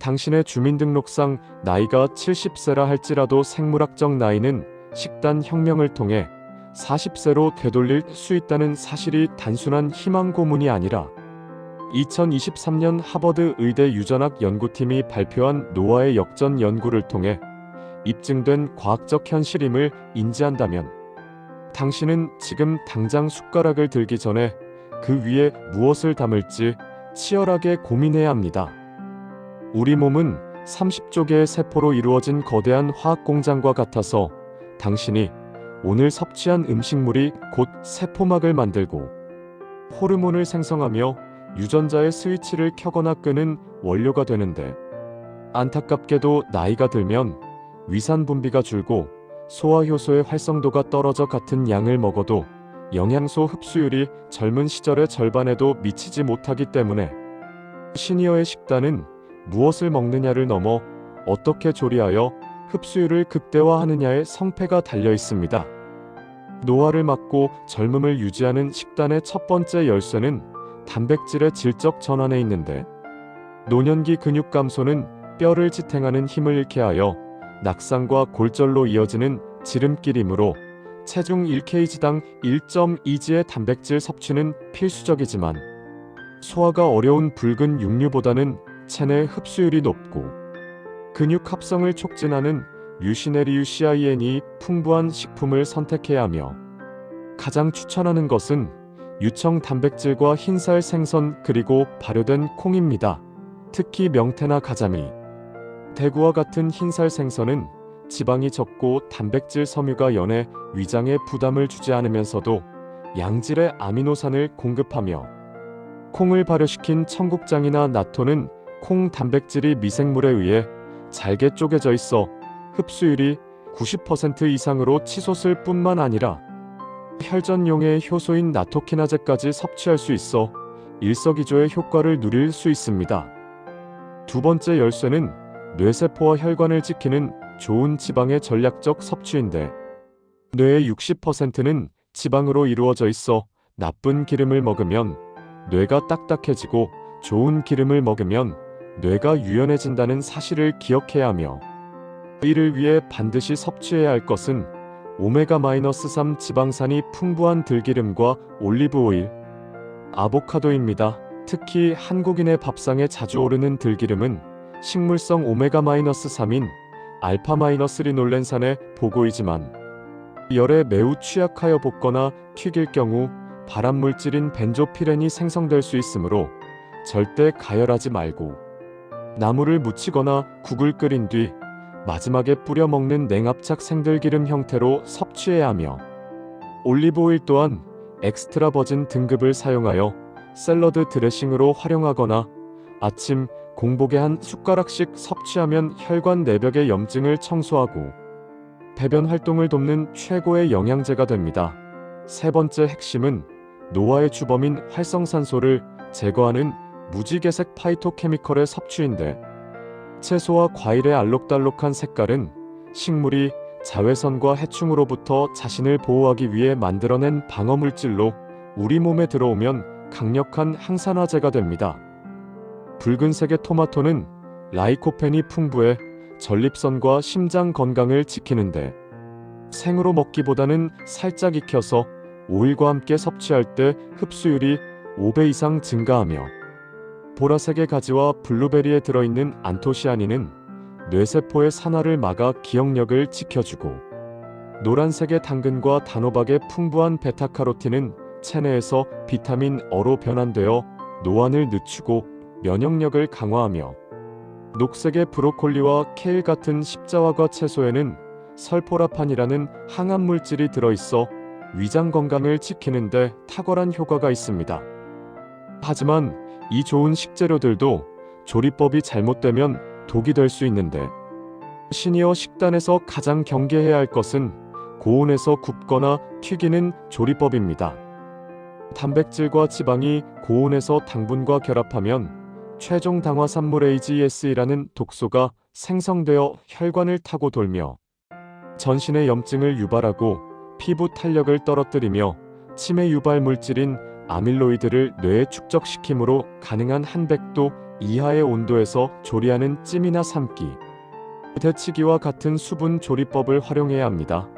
당신의 주민등록상 나이가 70세라 할지라도 생물학적 나이는 식단 혁명을 통해 40세로 되돌릴 수 있다는 사실이 단순한 희망 고문이 아니라 2023년 하버드 의대 유전학 연구팀이 발표한 노화의 역전 연구를 통해 입증된 과학적 현실임을 인지한다면 당신은 지금 당장 숟가락을 들기 전에 그 위에 무엇을 담을지 치열하게 고민해야 합니다. 우리 몸은 30조 개의 세포로 이루어진 거대한 화학 공장과 같아서 당신이 오늘 섭취한 음식물이 곧 세포막을 만들고 호르몬을 생성하며 유전자의 스위치를 켜거나 끄는 원료가 되는데, 안타깝게도 나이가 들면 위산 분비가 줄고 소화효소의 활성도가 떨어져 같은 양을 먹어도 영양소 흡수율이 젊은 시절의 절반에도 미치지 못하기 때문에 시니어의 식단은 무엇을 먹느냐를 넘어 어떻게 조리하여 흡수율을 극대화하느냐의 성패가 달려 있습니다. 노화를 막고 젊음을 유지하는 식단의 첫 번째 열쇠는 단백질의 질적 전환에 있는데, 노년기 근육 감소는 뼈를 지탱하는 힘을 잃게 하여 낙상과 골절로 이어지는 지름길이므로 체중 1kg당 1.2g의 단백질 섭취는 필수적이지만, 소화가 어려운 붉은 육류보다는 체내 흡수율이 높고 근육 합성을 촉진하는 류시네리유시아인이 풍부한 식품을 선택해야 하며, 가장 추천하는 것은 유청 단백질과 흰살 생선 그리고 발효된 콩입니다. 특히 명태나 가자미, 대구와 같은 흰살 생선은 지방이 적고 단백질 섬유가 연해 위장에 부담을 주지 않으면서도 양질의 아미노산을 공급하며, 콩을 발효시킨 청국장이나 나토는 콩 단백질이 미생물에 의해 잘게 쪼개져 있어 흡수율이 90% 이상으로 치솟을 뿐만 아니라 혈전용의 효소인 나토키나제까지 섭취할 수 있어 일석이조의 효과를 누릴 수 있습니다. 두 번째 열쇠는 뇌세포와 혈관을 지키는 좋은 지방의 전략적 섭취인데, 뇌의 60%는 지방으로 이루어져 있어 나쁜 기름을 먹으면 뇌가 딱딱해지고 좋은 기름을 먹으면 뇌가 유연해진다는 사실을 기억해야 하며, 이를 위해 반드시 섭취해야 할 것은 오메가-3 지방산이 풍부한 들기름과 올리브오일, 아보카도입니다. 특히 한국인의 밥상에 자주 오르는 들기름은 식물성 오메가-3인 알파-리놀렌산의 보고이지만, 열에 매우 취약하여 볶거나 튀길 경우 발암물질인 벤조피렌이 생성될 수 있으므로 절대 가열하지 말고 나물을 무치거나 국을 끓인 뒤 마지막에 뿌려 먹는 냉압착 생들기름 형태로 섭취해야 하며, 올리브오일 또한 엑스트라 버진 등급을 사용하여 샐러드 드레싱으로 활용하거나 아침 공복에 한 숟가락씩 섭취하면 혈관 내벽의 염증을 청소하고 배변 활동을 돕는 최고의 영양제가 됩니다. 세 번째 핵심은 노화의 주범인 활성산소를 제거하는 무지개색 파이토케미컬의 섭취인데, 채소와 과일의 알록달록한 색깔은 식물이 자외선과 해충으로부터 자신을 보호하기 위해 만들어낸 방어물질로 우리 몸에 들어오면 강력한 항산화제가 됩니다. 붉은색의 토마토는 라이코펜이 풍부해 전립선과 심장 건강을 지키는데, 생으로 먹기보다는 살짝 익혀서 오일과 함께 섭취할 때 흡수율이 5배 이상 증가하며, 보라색의 가지와 블루베리에 들어있는 안토시아닌은 뇌세포의 산화를 막아 기억력을 지켜주고, 노란색의 당근과 단호박의 풍부한 베타카로틴은 체내에서 비타민 어로 변환되어 노안을 늦추고 면역력을 강화하며, 녹색의 브로콜리와 케일 같은 십자화과 채소에는 설포라판이라는 항암물질이 들어있어 위장 건강을 지키는데 탁월한 효과가 있습니다. 하지만 이 좋은 식재료들도 조리법이 잘못되면 독이 될 수 있는데, 시니어 식단에서 가장 경계해야 할 것은 고온에서 굽거나 튀기는 조리법입니다. 단백질과 지방이 고온에서 당분과 결합하면 최종 당화산물 AGES이라는 독소가 생성되어 혈관을 타고 돌며 전신의 염증을 유발하고 피부 탄력을 떨어뜨리며 치매 유발 물질인 아밀로이드를 뇌에 축적시키므로 가능한 한백도 이하의 온도에서 조리하는 찜이나 삶기, 데치기와 같은 수분 조리법을 활용해야 합니다.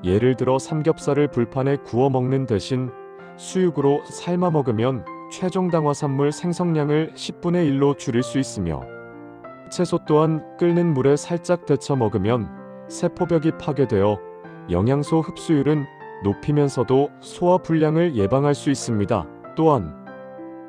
예를 들어 삼겹살을 불판에 구워 먹는 대신 수육으로 삶아 먹으면 최종 당화산물 생성량을 10분의 1로 줄일 수 있으며, 채소 또한 끓는 물에 살짝 데쳐 먹으면 세포벽이 파괴되어 영양소 흡수율은 높이면서도 소화 불량을 예방할 수 있습니다. 또한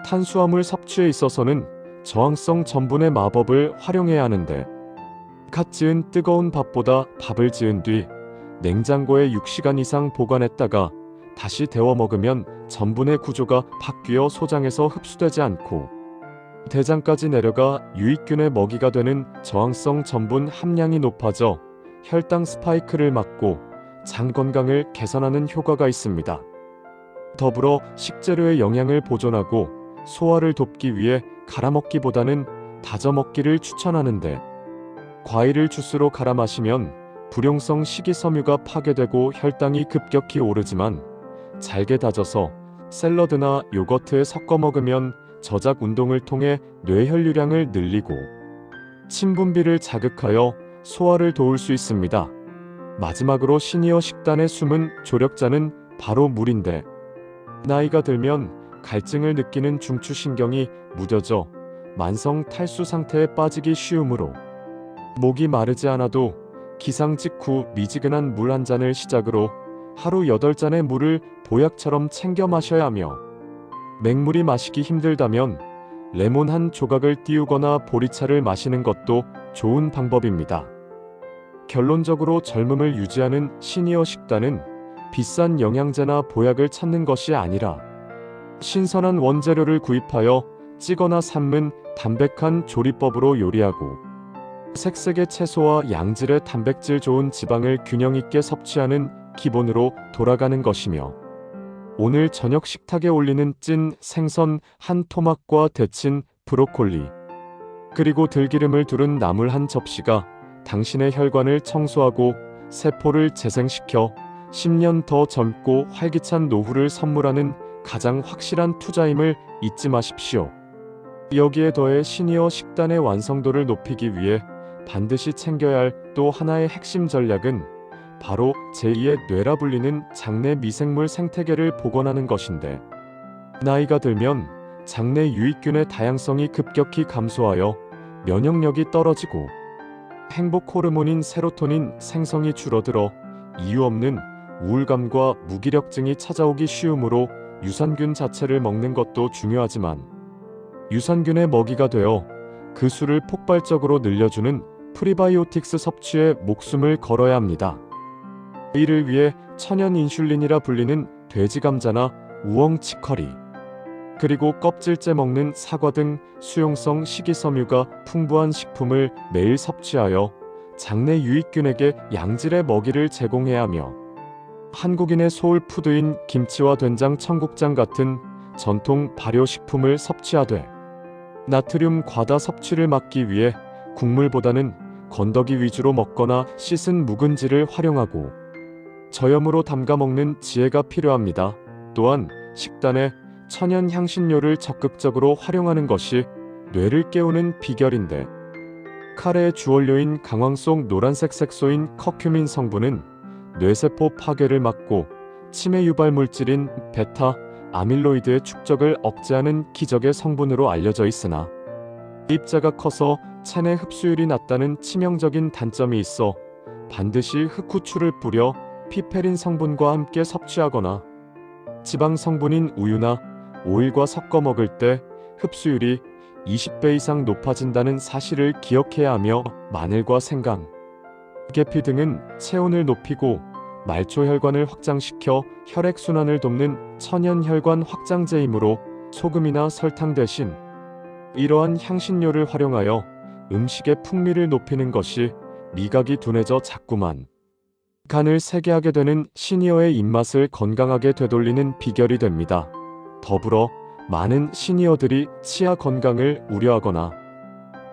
탄수화물 섭취에 있어서는 저항성 전분의 마법을 활용해야 하는데, 갓 지은 뜨거운 밥보다 밥을 지은 뒤 냉장고에 6시간 이상 보관했다가 다시 데워 먹으면 전분의 구조가 바뀌어 소장에서 흡수되지 않고 대장까지 내려가 유익균의 먹이가 되는 저항성 전분 함량이 높아져 혈당 스파이크를 막고 장 건강을 개선하는 효과가 있습니다. 더불어 식재료의 영양을 보존하고 소화를 돕기 위해 갈아 먹기보다는 다져 먹기를 추천하는데, 과일을 주스로 갈아 마시면 불용성 식이섬유가 파괴되고 혈당이 급격히 오르지만, 잘게 다져서 샐러드나 요거트에 섞어 먹으면 저작 운동을 통해 뇌혈류량을 늘리고 침 분비를 자극하여 소화를 도울 수 있습니다. 마지막으로 시니어 식단의 숨은 조력자는 바로 물인데, 나이가 들면 갈증을 느끼는 중추신경이 무뎌져 만성 탈수 상태에 빠지기 쉬우므로 목이 마르지 않아도 기상 직후 미지근한 물 한 잔을 시작으로 하루 8잔의 물을 보약처럼 챙겨 마셔야 하며, 맹물이 마시기 힘들다면 레몬 한 조각을 띄우거나 보리차를 마시는 것도 좋은 방법입니다. 결론적으로 젊음을 유지하는 시니어 식단은 비싼 영양제나 보약을 찾는 것이 아니라 신선한 원재료를 구입하여 찌거나 삶은 담백한 조리법으로 요리하고 색색의 채소와 양질의 단백질 좋은 지방을 균형 있게 섭취하는 기본으로 돌아가는 것이며, 오늘 저녁 식탁에 올리는 찐 생선 한 토막과 데친 브로콜리, 그리고 들기름을 두른 나물 한 접시가 당신의 혈관을 청소하고 세포를 재생시켜 10년 더 젊고 활기찬 노후를 선물하는 가장 확실한 투자임을 잊지 마십시오. 여기에 더해 시니어 식단의 완성도를 높이기 위해 반드시 챙겨야 할 또 하나의 핵심 전략은 바로 제2의 뇌라 불리는 장내 미생물 생태계를 복원하는 것인데, 나이가 들면 장내 유익균의 다양성이 급격히 감소하여 면역력이 떨어지고 행복 호르몬인 세로토닌 생성이 줄어들어 이유 없는 우울감과 무기력증이 찾아오기 쉬우므로 유산균 자체를 먹는 것도 중요하지만, 유산균의 먹이가 되어 그 수를 폭발적으로 늘려주는 프리바이오틱스 섭취에 목숨을 걸어야 합니다. 이를 위해 천연 인슐린이라 불리는 돼지 감자나 우엉 치커리, 그리고 껍질째 먹는 사과 등 수용성 식이섬유가 풍부한 식품을 매일 섭취하여 장내 유익균에게 양질의 먹이를 제공해야 하며, 한국인의 소울푸드인 김치와 된장, 청국장 같은 전통 발효식품을 섭취하되, 나트륨 과다 섭취를 막기 위해 국물보다는 건더기 위주로 먹거나 씻은 묵은지를 활용하고 저염으로 담가 먹는 지혜가 필요합니다. 또한 식단에 천연 향신료를 적극적으로 활용하는 것이 뇌를 깨우는 비결인데, 카레의 주원료인 강황 속 노란색 색소인 커큐민 성분은 뇌세포 파괴를 막고 치매 유발 물질인 베타 아밀로이드의 축적을 억제하는 기적의 성분으로 알려져 있으나, 입자가 커서 체내 흡수율이 낮다는 치명적인 단점이 있어 반드시 흑후추를 뿌려 피페린 성분과 함께 섭취하거나 지방 성분인 우유나 오일과 섞어 먹을 때 흡수율이 20배 이상 높아진다는 사실을 기억해야 하며, 마늘과 생강, 계피 등은 체온을 높이고 말초 혈관을 확장시켜 혈액순환을 돕는 천연 혈관 확장제이므로 소금이나 설탕 대신 이러한 향신료를 활용하여 음식의 풍미를 높이는 것이 미각이 둔해져 자꾸만 간을 세게 하게 되는 시니어의 입맛을 건강하게 되돌리는 비결이 됩니다. 더불어 많은 시니어들이 치아 건강을 우려하거나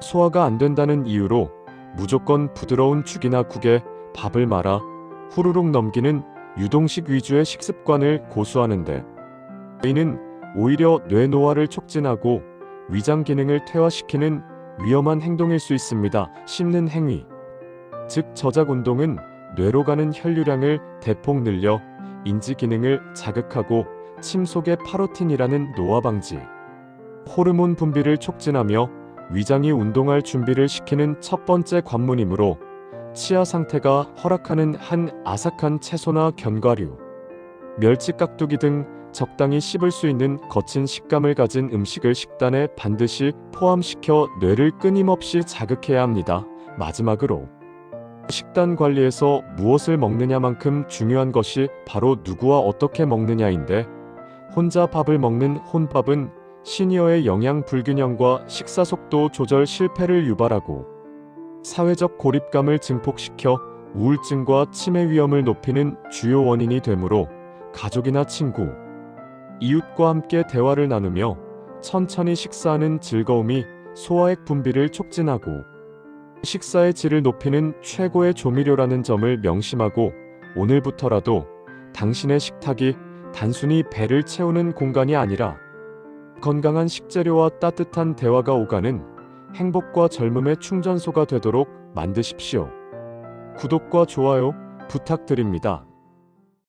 소화가 안 된다는 이유로 무조건 부드러운 죽이나 국에 밥을 말아 후루룩 넘기는 유동식 위주의 식습관을 고수하는데, 이는 오히려 뇌 노화를 촉진하고 위장 기능을 퇴화시키는 위험한 행동일 수 있습니다. 씹는 행위, 즉 저작 운동은 뇌로 가는 혈류량을 대폭 늘려 인지 기능을 자극하고 침 속의 파로틴이라는 노화 방지 호르몬 분비를 촉진하며 위장이 운동할 준비를 시키는 첫 번째 관문이므로 치아 상태가 허락하는 한 아삭한 채소나 견과류, 멸치 깍두기 등 적당히 씹을 수 있는 거친 식감을 가진 음식을 식단에 반드시 포함시켜 뇌를 끊임없이 자극해야 합니다. 마지막으로 식단 관리에서 무엇을 먹느냐만큼 중요한 것이 바로 누구와 어떻게 먹느냐인데, 혼자 밥을 먹는 혼밥은 시니어의 영양 불균형과 식사 속도 조절 실패를 유발하고 사회적 고립감을 증폭시켜 우울증과 치매 위험을 높이는 주요 원인이 되므로 가족이나 친구, 이웃과 함께 대화를 나누며 천천히 식사하는 즐거움이 소화액 분비를 촉진하고 식사의 질을 높이는 최고의 조미료라는 점을 명심하고, 오늘부터라도 당신의 식탁이 단순히 배를 채우는 공간이 아니라 건강한 식재료와 따뜻한 대화가 오가는 행복과 젊음의 충전소가 되도록 만드십시오. 구독과 좋아요 부탁드립니다.